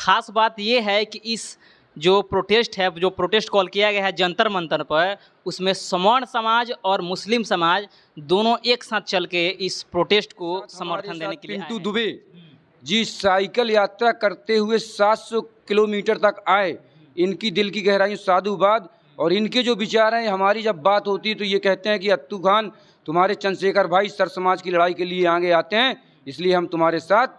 ख़ास बात ये है कि इस जो प्रोटेस्ट है, जो प्रोटेस्ट कॉल किया गया है जंतर मंतर पर, उसमें समर्ण समाज और मुस्लिम समाज दोनों एक साथ चल के इस प्रोटेस्ट को समर्थन देने के लिए पिंटू आए हैं। दुबे जी साइकिल यात्रा करते हुए 700 किलोमीटर तक आए। इनकी दिल की गहराई साधुवाद, और इनके जो विचार हैं, हमारी जब बात होती है तो ये कहते हैं कि अत्तू खान तुम्हारे चंद्रशेखर भाई सर समाज की लड़ाई के लिए आगे आते हैं, इसलिए हम तुम्हारे साथ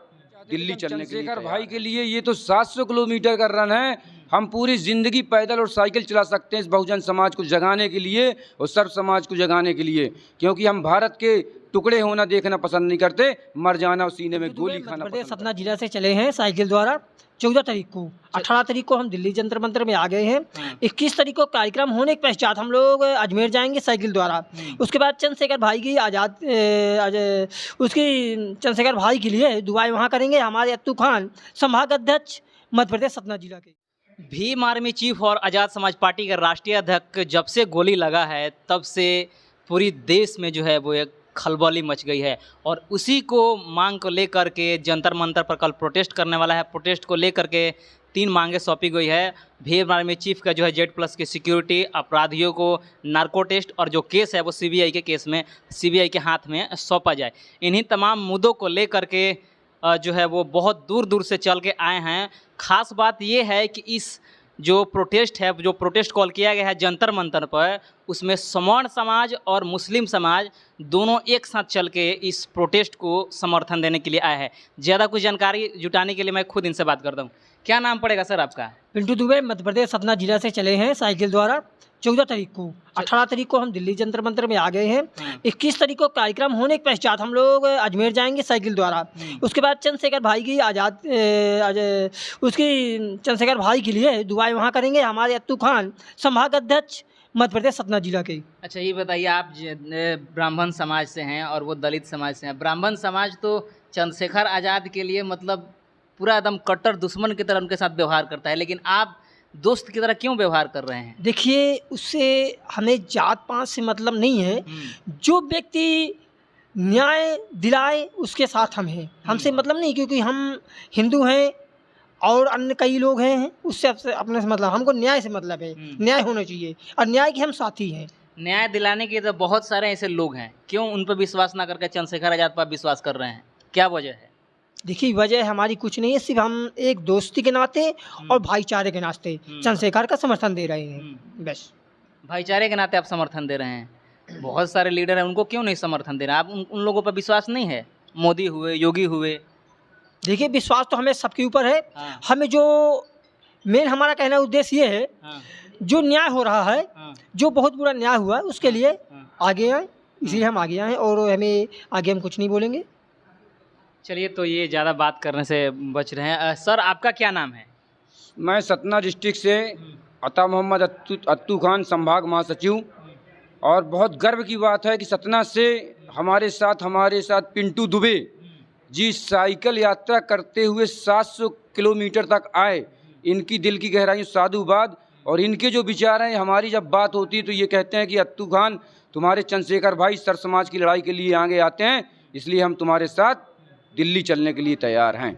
दिल्ली चलने के लिए चंद्रशेखर भाई के लिए ये तो 700 किलोमीटर का रन है। हम पूरी जिंदगी पैदल और साइकिल चला सकते हैं इस बहुजन समाज को जगाने के लिए और सर्व समाज को जगाने के लिए, क्योंकि हम भारत के टुकड़े होना देखना पसंद नहीं करते, मर जाना और सीने में गोली खाना मध्य प्रदेश पसंद सतना जिला से चले हैं साइकिल द्वारा। 14 तारीख को, 18 तारीख को हम दिल्ली जंतर मंतर में आ गए हैं। 21 तारीख को कार्यक्रम होने के पश्चात हम लोग अजमेर जाएंगे साइकिल द्वारा। उसके बाद चंद्रशेखर भाई की चंद्रशेखर भाई के लिए दुआएं वहाँ करेंगे हमारे अत्तू खान, संभाग अध्यक्ष मध्य प्रदेश सतना जिला के। भीम आर्मी चीफ और आज़ाद समाज पार्टी के राष्ट्रीय अध्यक्ष जब से गोली लगा है तब से पूरी देश में जो है वो एक खलबली मच गई है, और उसी को मांग को लेकर के जंतर मंतर पर कल प्रोटेस्ट करने वाला है। प्रोटेस्ट को लेकर के 3 मांगे सौंपी गई है। भीम आर्मी चीफ का जो है Z+ की सिक्योरिटी, अपराधियों को नार्को टेस्ट, और जो केस है वो CBI के केस में CBI के हाथ में सौंपा जाए। इन्हीं तमाम मुद्दों को लेकर के जो है वो बहुत दूर दूर से चल के आए हैं। ख़ास बात ये है कि इस जो प्रोटेस्ट है, जो प्रोटेस्ट कॉल किया गया है जंतर मंतर पर, उसमें समर्ण समाज और मुस्लिम समाज दोनों एक साथ चल के इस प्रोटेस्ट को समर्थन देने के लिए आए हैं। ज़्यादा कुछ जानकारी जुटाने के लिए मैं खुद इनसे बात करता हूँ। क्या नाम पड़ेगा सर आपका? पिंटू दुबे, मध्य प्रदेश सतना जिला से चले हैं साइकिल द्वारा। 14 तारीख को, 18 तारीख को हम दिल्ली जंतर मंतर में आ गए हैं। 21 तारीख को कार्यक्रम होने के पश्चात हम लोग अजमेर जाएंगे साइकिल द्वारा। उसके बाद चंद्रशेखर भाई की चंद्रशेखर भाई के लिए दुआएं वहाँ करेंगे हमारे अत्तू खान, संभाग अध्यक्ष मध्य प्रदेश सतना जिला के। अच्छा, ये बताइए, आप ब्राह्मण समाज से हैं और वो दलित समाज से हैं। ब्राह्मण समाज तो चंद्रशेखर आज़ाद के लिए मतलब पूरा एकदम कट्टर दुश्मन की तरह उनके साथ व्यवहार करता है, लेकिन आप दोस्त की तरह क्यों व्यवहार कर रहे हैं? देखिए, उससे हमें जात पात से मतलब नहीं है। जो व्यक्ति न्याय दिलाए उसके साथ हम हैं, हमसे मतलब नहीं, क्योंकि हम हिंदू हैं और अन्य कई लोग हैं, उससे अपने से मतलब, हमको न्याय से मतलब है। न्याय होना चाहिए और न्याय के हम साथी हैं। न्याय दिलाने के तो बहुत सारे ऐसे लोग हैं, क्यों उन पर विश्वास ना करके चंद्रशेखर आज़ाद पर विश्वास कर रहे हैं? क्या वजह है? देखिए, वजह हमारी कुछ नहीं है, सिर्फ हम एक दोस्ती के नाते और भाईचारे के नाते चंद्रशेखर का समर्थन दे रहे हैं, बस। भाईचारे के नाते आप समर्थन दे रहे हैं। बहुत सारे लीडर हैं, उनको क्यों नहीं समर्थन दे रहे हैं? आप उन लोगों पर विश्वास नहीं है? मोदी हुए, योगी हुए। देखिए, विश्वास तो हमें सबके ऊपर है। हमें जो मेन हमारा कहना उद्देश्य ये है, जो न्याय हो रहा है, जो बहुत बुरा न्याय हुआ है, उसके लिए आगे आए, इसलिए हम आगे आए, और हमें आगे हम कुछ नहीं बोलेंगे। चलिए, तो ये ज़्यादा बात करने से बच रहे हैं। सर, आपका क्या नाम है? मैं सतना डिस्ट्रिक्ट से अता मोहम्मद अत्तू खान, संभाग महासचिव। और बहुत गर्व की बात है कि सतना से हमारे साथ पिंटू दुबे जी साइकिल यात्रा करते हुए 700 किलोमीटर तक आए। इनकी दिल की गहराई साधुवाद, और इनके जो विचार हैं, हमारी जब बात होती है तो ये कहते हैं कि अत्तू खान तुम्हारे चंद्रशेखर भाई सर समाज की लड़ाई के लिए आगे आते हैं, इसलिए हम तुम्हारे साथ दिल्ली चलने के लिए तैयार हैं।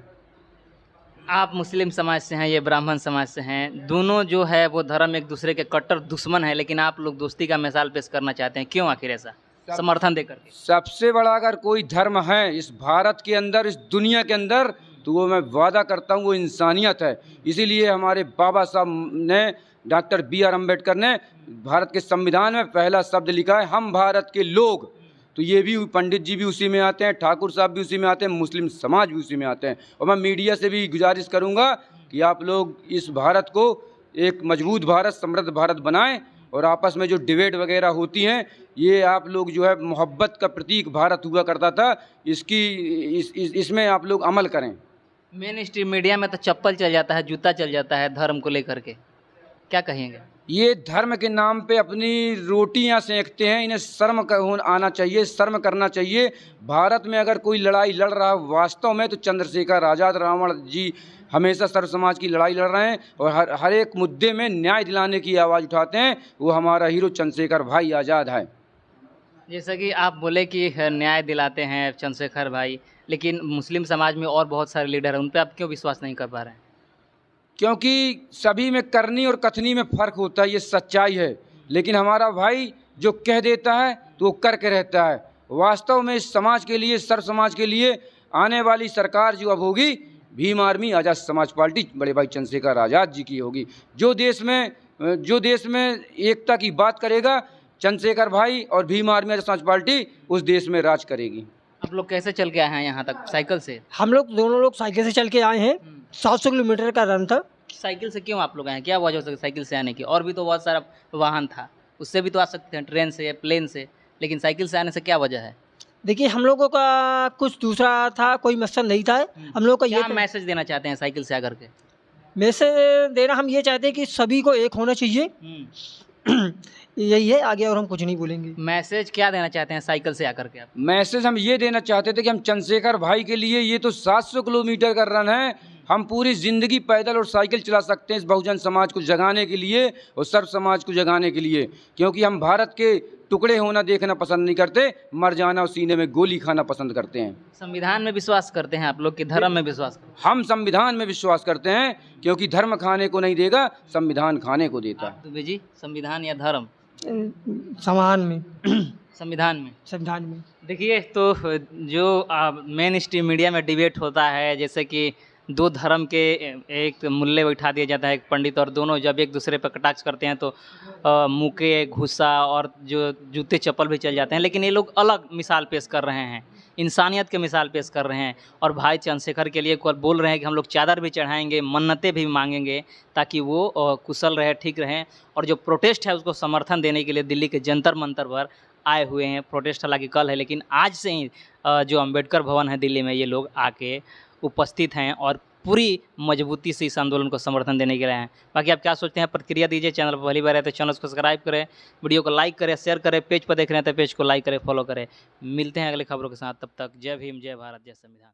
आप मुस्लिम समाज से हैं, ये ब्राह्मण समाज से हैं। दोनों जो है वो धर्म एक दूसरे के कट्टर दुश्मन है, लेकिन आप लोग दोस्ती का मिसाल पेश करना चाहते हैं। क्यों आखिर ऐसा समर्थन देकर? सबसे बड़ा अगर कोई धर्म है इस भारत के अंदर, इस दुनिया के अंदर, तो वो मैं वादा करता हूँ वो इंसानियत है। इसीलिए हमारे बाबा साहब ने, डॉक्टर B.R. अम्बेडकर ने भारत के संविधान में पहला शब्द लिखा है, हम भारत के लोग। तो ये भी पंडित जी भी उसी में आते हैं, ठाकुर साहब भी उसी में आते हैं, मुस्लिम समाज भी उसी में आते हैं। और मैं मीडिया से भी गुजारिश करूंगा कि आप लोग इस भारत को एक मजबूत भारत, समृद्ध भारत बनाएं, और आपस में जो डिबेट वगैरह होती हैं, ये आप लोग जो है मोहब्बत का प्रतीक भारत हुआ करता था, इसमें आप लोग अमल करें। मेन स्ट्रीम मीडिया में तो चप्पल चल जाता है, जूता चल जाता है धर्म को लेकर के, क्या कहेंगे? ये धर्म के नाम पे अपनी रोटियां सेंकते हैं, इन्हें शर्म आना चाहिए, शर्म करना चाहिए। भारत में अगर कोई लड़ाई लड़ रहा है वास्तव में, तो चंद्रशेखर आज़ाद, रावण जी हमेशा सर्व समाज की लड़ाई लड़ रहे हैं, और हर एक मुद्दे में न्याय दिलाने की आवाज़ उठाते हैं। वो हमारा हीरो चंद्रशेखर भाई आज़ाद है। जैसा कि आप बोले कि न्याय दिलाते हैं चंद्रशेखर भाई, लेकिन मुस्लिम समाज में और बहुत सारे लीडर हैं, उन पर आप क्यों विश्वास नहीं कर पा रहे हैं? क्योंकि सभी में करनी और कथनी में फ़र्क होता है, ये सच्चाई है। लेकिन हमारा भाई जो कह देता है तो वो करके रहता है। वास्तव में इस समाज के लिए, सर्व समाज के लिए आने वाली सरकार जो अब होगी, भीम आर्मी आज़ाद समाज पार्टी बड़े भाई चंद्रशेखर आज़ाद जी की होगी। जो देश में एकता की बात करेगा, चंद्रशेखर भाई और भीम आर्मी आज़ाद समाज पार्टी उस देश में राज करेगी। आप लोग कैसे चल के आए हैं यहाँ तक, साइकिल से? हम लोग दोनों लोग साइकिल से चल के आए हैं। 700 किलोमीटर का रन था। साइकिल से क्यों आप लोग आए हैं? क्या वजह हो सकती है साइकिल से आने की? और भी तो बहुत सारा वाहन था, उससे भी तो आ सकते हैं, ट्रेन से, प्लेन से, लेकिन साइकिल से आने से क्या वजह है? देखिए, हम लोगों का कुछ दूसरा था, कोई मकसद नहीं था। हम लोग का क्या ये मैसेज देना चाहते हैं साइकिल से आकर के? मैसेज देना हम ये चाहते हैं कि सभी को एक होना चाहिए। यही है, आगे और हम कुछ नहीं बोलेंगे। मैसेज क्या देना चाहते हैं साइकिल से आकर के आप? मैसेज हम ये देना चाहते थे कि हम चंद्रशेखर भाई के लिए, ये तो 700 किलोमीटर का रन है, हम पूरी ज़िंदगी पैदल और साइकिल चला सकते हैं इस बहुजन समाज को जगाने के लिए और सर्व समाज को जगाने के लिए। क्योंकि हम भारत के टुकड़े होना देखना पसंद नहीं करते, मर जाना और सीने में गोली खाना पसंद करते हैं। संविधान में विश्वास करते हैं आप लोग कि धर्म में विश्वास करते हैं? हम संविधान में विश्वास करते हैं, क्योंकि धर्म खाने को नहीं देगा, संविधान खाने को देता है। दुबे जी, संविधान या धर्म? समान में संविधान में। संविधान में देखिए, तो जो मेन स्ट्रीम मीडिया में डिबेट होता है, जैसे कि दो धर्म के एक मूल्य बैठा दिया जाता है, एक पंडित, और दोनों जब एक दूसरे पर कटाक्ष करते हैं तो मुक्के, घुस्सा और जो जूते चप्पल भी चल जाते हैं। लेकिन ये लोग अलग मिसाल पेश कर रहे हैं, इंसानियत के मिसाल पेश कर रहे हैं। और भाई चंद्रशेखर के लिए बोल रहे हैं कि हम लोग चादर भी चढ़ाएंगे, मन्नतें भी मांगेंगे, ताकि वो कुशल रहे, ठीक रहें। और जो प्रोटेस्ट है उसको समर्थन देने के लिए दिल्ली के जंतर मंतर पर आए हुए हैं। प्रोटेस्ट हालांकि कल है, लेकिन आज से ही जो अम्बेडकर भवन है दिल्ली में, ये लोग आके उपस्थित हैं और पूरी मजबूती से इस आंदोलन को समर्थन देने के लिए हैं। बाकी आप क्या सोचते हैं, प्रतिक्रिया दीजिए। चैनल पर पहली बार है तो चैनल को सब्सक्राइब करें, वीडियो को लाइक करें, शेयर करें। पेज पर देख रहे हैं तो पेज को लाइक करें, फॉलो करें। मिलते हैं अगले खबरों के साथ, तब तक जय भीम, जय भारत, जय संविधान।